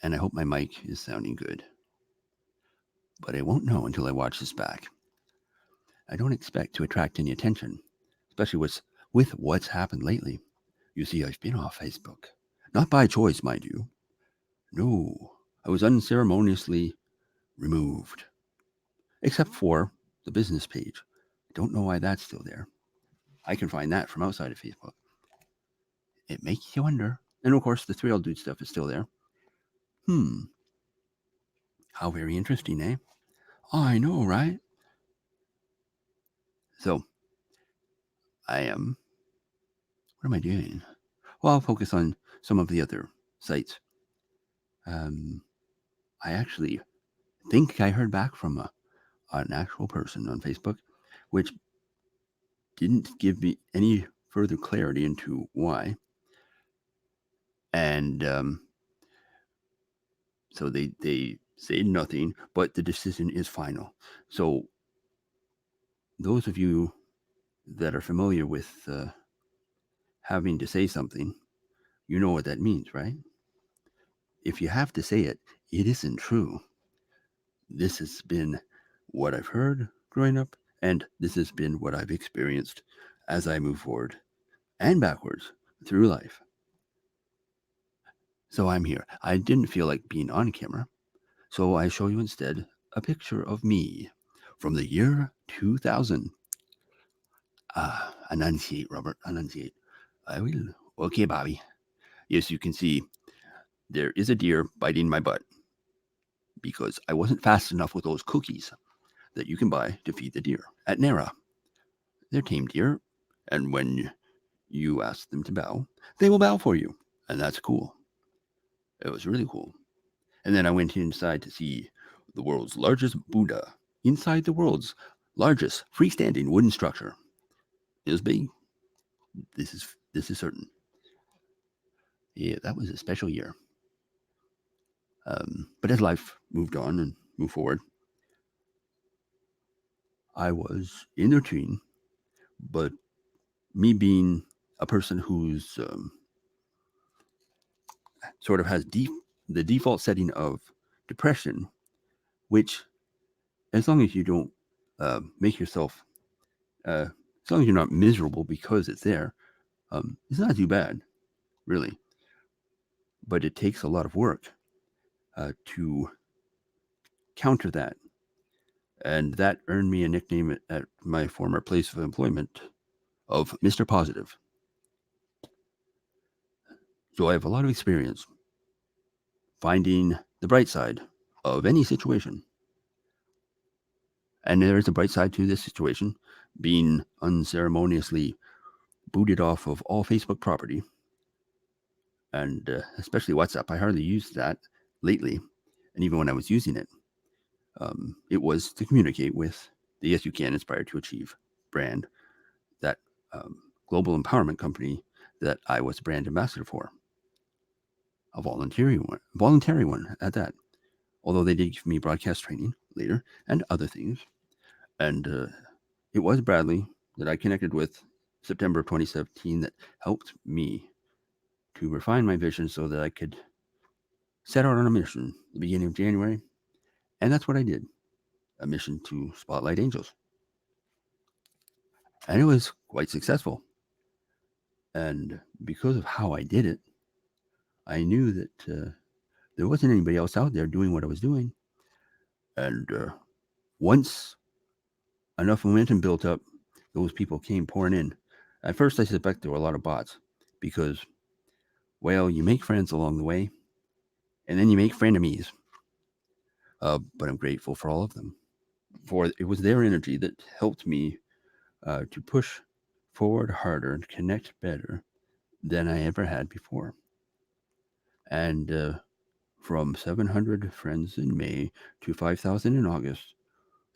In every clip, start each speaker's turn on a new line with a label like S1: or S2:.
S1: and I hope my mic is sounding good. But I won't know until I watch this back. I don't expect to attract any attention, especially with what's happened lately. You see, I've been off Facebook. Not by choice, mind you. No, I was unceremoniously removed. Except for the business page. Don't know why that's still there. I can find that from outside of Facebook. It makes you wonder. And of course, the Thrill Dude stuff is still there. Hmm, how very interesting, eh? I know, right? So, I am. What am I doing? Well, I'll focus on some of the other sites. Um, I actually think I heard back from an actual person on Facebook, which didn't give me any further clarity into why. And so they say nothing, but the decision is final. So those of you that are familiar with having to say something, you know what that means, right? If you have to say it, it isn't true. This has been what I've heard growing up, and this has been what I've experienced as I move forward and backwards through life. So I'm here. I didn't feel like being on camera, so I show you instead a picture of me from the year 2000. Enunciate, Robert, enunciate. I will. Okay, Bobby. Yes, you can see there is a deer biting my butt because I wasn't fast enough with those cookies that you can buy to feed the deer at Nara. They're tame deer, and when you ask them to bow, they will bow for you, and that's cool. It was really cool. And then I went inside to see the world's largest Buddha inside the world's largest freestanding wooden structure. It was big. This is certain. Yeah, that was a special year. But as life moved on and moved forward, I was in the routine, but me being a person who's sort of has the default setting of depression, which as long as you don't make yourself, as long as you're not miserable because it's there, it's not too bad, really. But it takes a lot of work to counter that. And that earned me a nickname at my former place of employment of Mr. Positive. So I have a lot of experience finding the bright side of any situation. And there is a bright side to this situation being unceremoniously booted off of all Facebook property, and especially WhatsApp. I hardly use that lately. And even when I was using it, it was to communicate with the Yes You Can Inspire to Achieve brand, that global empowerment company that I was brand ambassador for. A voluntary one at that. Although they did give me broadcast training later and other things. And it was Bradley that I connected with September of 2017 that helped me to refine my vision so that I could set out on a mission at the beginning of January. And that's what I did, a mission to spotlight angels. And it was quite successful. And because of how I did it, I knew that there wasn't anybody else out there doing what I was doing. And once enough momentum built up, those people came pouring in. At first, I suspect there were a lot of bots because, well, you make friends along the way and then you make frenemies. But I'm grateful for all of them. For it was their energy that helped me to push forward harder and connect better than I ever had before. And from 700 friends in May to 5,000 in August,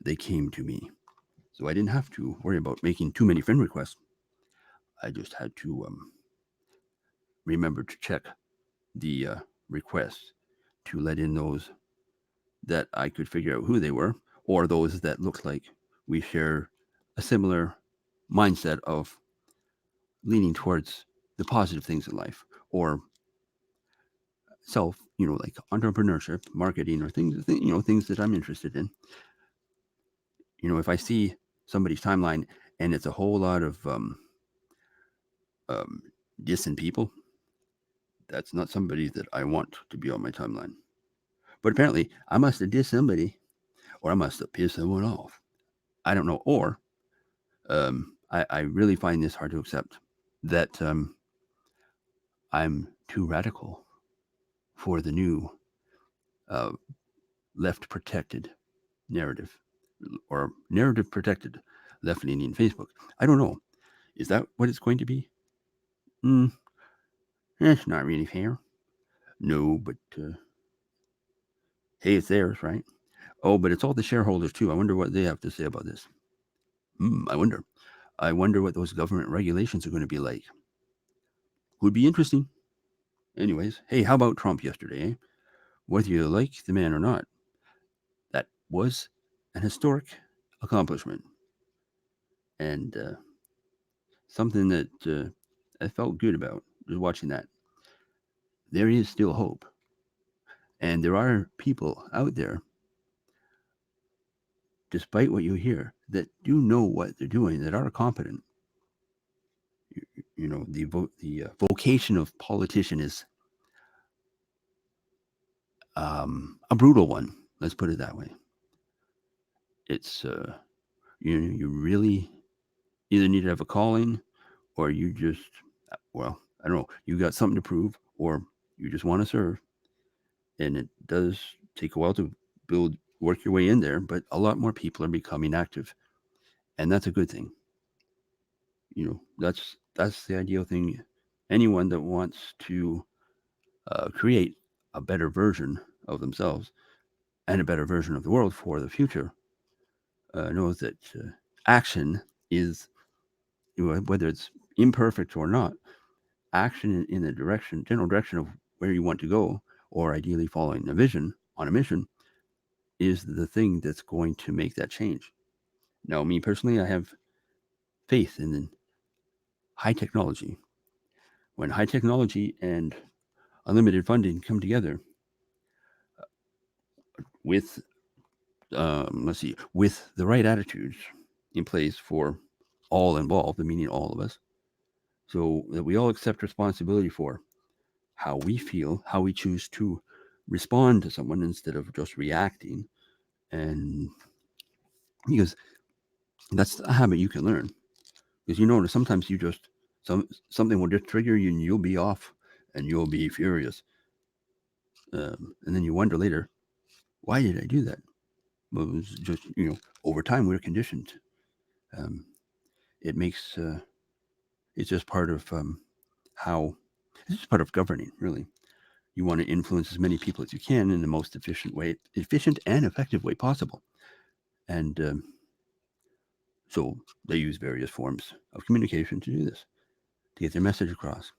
S1: they came to me. So I didn't have to worry about making too many friend requests. I just had to remember to check the requests to let in those that I could figure out who they were, or those that looked like we share a similar mindset of leaning towards the positive things in life, or self, like entrepreneurship, marketing, or things that I'm interested in. If I see somebody's timeline and it's a whole lot of um, dissing people, that's not somebody that I want to be on my timeline. But apparently, I must have dissed somebody, or I must have pissed someone off. I don't know. Or I really find this hard to accept that I'm too radical for the new uh, left protected narrative, or narrative protected left leaning Facebook. I don't know. Is that what it's going to be? Mm, it's not really fair. No, but hey, it's theirs, right? Oh, but it's all the shareholders too. I wonder what they have to say about this. I wonder. I wonder what those government regulations are going to be like. Would be interesting. Anyways, hey, how about Trump yesterday? Eh? Whether you like the man or not, that was an historic accomplishment, and something that I felt good about just watching that. There is still hope, and there are people out there, despite what you hear, that do know what they're doing, that are competent. The vocation of politician is a brutal one. Let's put it that way. It's you really either need to have a calling, or you just I don't know, you got something to prove, or you just want to serve. And it does take a while to work your way in there, but a lot more people are becoming active, and that's a good thing. That's the ideal thing. Anyone that wants to create a better version of themselves and a better version of the world for the future knows that action is, whether it's imperfect or not, action in the general direction of where you want to go, or ideally following a vision on a mission, is the thing that's going to make that change. Now, me personally, I have faith in high technology. When high technology and unlimited funding come together with, with the right attitudes in place for all involved, meaning all of us, so that we all accept responsibility for how we feel, how we choose to respond to someone instead of just reacting. And because that's a habit you can learn. Because sometimes something will just trigger you and you'll be off and you'll be furious. And then you wonder later, why did I do that? Well, it was just, over time we're conditioned. Um, it makes, it's just part of how, it's just part of governing, really. You want to influence as many people as you can in the most efficient and effective way possible. And so they use various forms of communication to do this, to get their message across.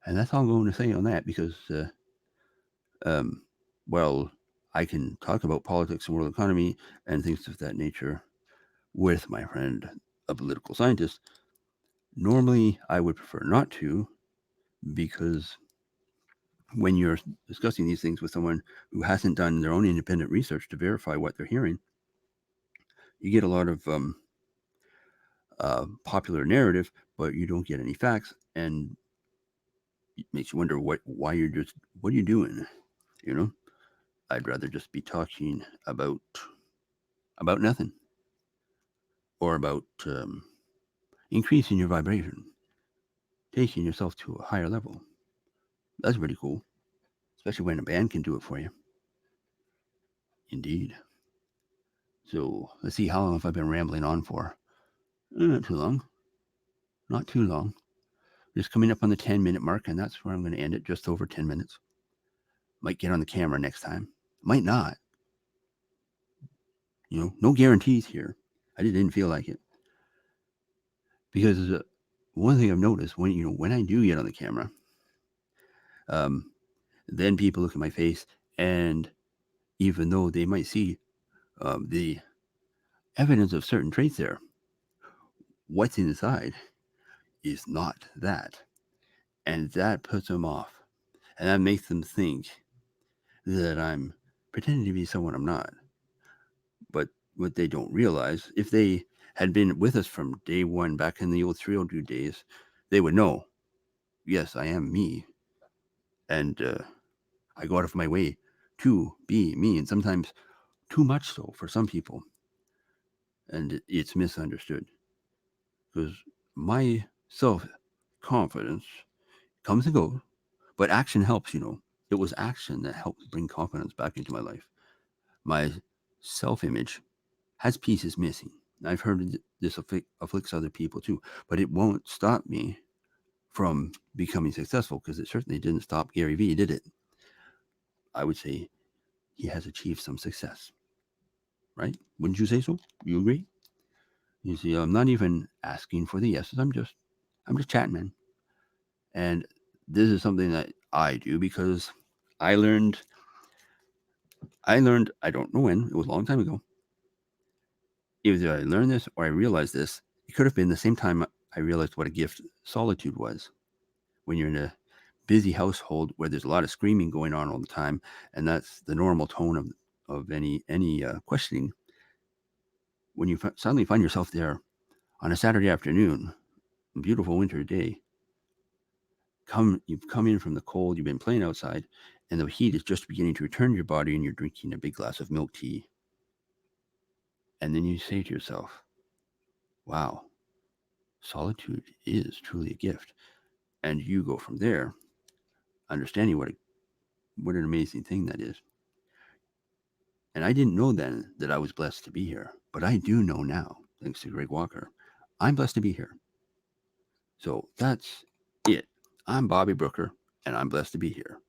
S1: And that's all I'm going to say on that, because, well, I can talk about politics and world economy and things of that nature with my friend, a political scientist. Normally, I would prefer not to, because when you're discussing these things with someone who hasn't done their own independent research to verify what they're hearing, you get a lot of popular narrative, but you don't get any facts, and it makes you wonder what are you doing? I'd rather just be talking about nothing, or about increasing your vibration, taking yourself to a higher level. That's pretty cool, especially when a band can do it for you. Indeed. So let's see, how long have I been rambling on for? Not too long. Not too long. Just coming up on the 10-minute mark, and that's where I'm going to end it, just over 10 minutes. Might get on the camera next time. Might not. No guarantees here. I just didn't feel like it. Because one thing I've noticed, when I do get on the camera, then people look at my face, and even though they might see the evidence of certain traits there, what's inside is not that. And that puts them off. And that makes them think that I'm pretending to be someone I'm not. But what they don't realize, if they had been with us from day one back in the old 302 days, they would know, yes, I am me. And I go out of my way to be me. And sometimes too much so for some people. And it's misunderstood. Because my self-confidence comes and goes, but action helps, It was action that helped bring confidence back into my life. My self-image has pieces missing. I've heard this afflicts other people too, but it won't stop me from becoming successful, because it certainly didn't stop Gary Vee, did it? I would say he has achieved some success, right? Wouldn't you say so? You agree? You see, I'm not even asking for the yeses. I'm just chatting, man. And this is something that I do because I learned, I don't know when, it was a long time ago. Either I learned this or I realized this. It could have been the same time I realized what a gift solitude was. When you're in a busy household where there's a lot of screaming going on all the time, and that's the normal tone of any questioning. When you suddenly find yourself there on a Saturday afternoon, a beautiful winter day, you've come in from the cold, you've been playing outside, and the heat is just beginning to return to your body, and you're drinking a big glass of milk tea. And then you say to yourself, wow, solitude is truly a gift. And you go from there, understanding what an amazing thing that is. And I didn't know then that I was blessed to be here, but I do know now, thanks to Greg Walker. I'm blessed to be here. So that's it. I'm Bobby Brooker, and I'm blessed to be here.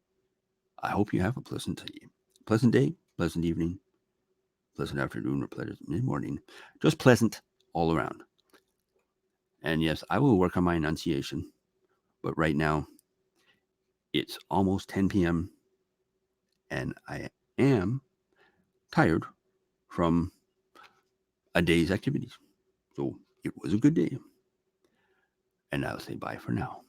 S1: I hope you have a pleasant day, pleasant evening, pleasant afternoon, or pleasant mid-morning. Just pleasant all around. And yes, I will work on my enunciation, but right now it's almost 10 p.m. and I am tired from a day's activities. So it was a good day. And I'll say bye for now.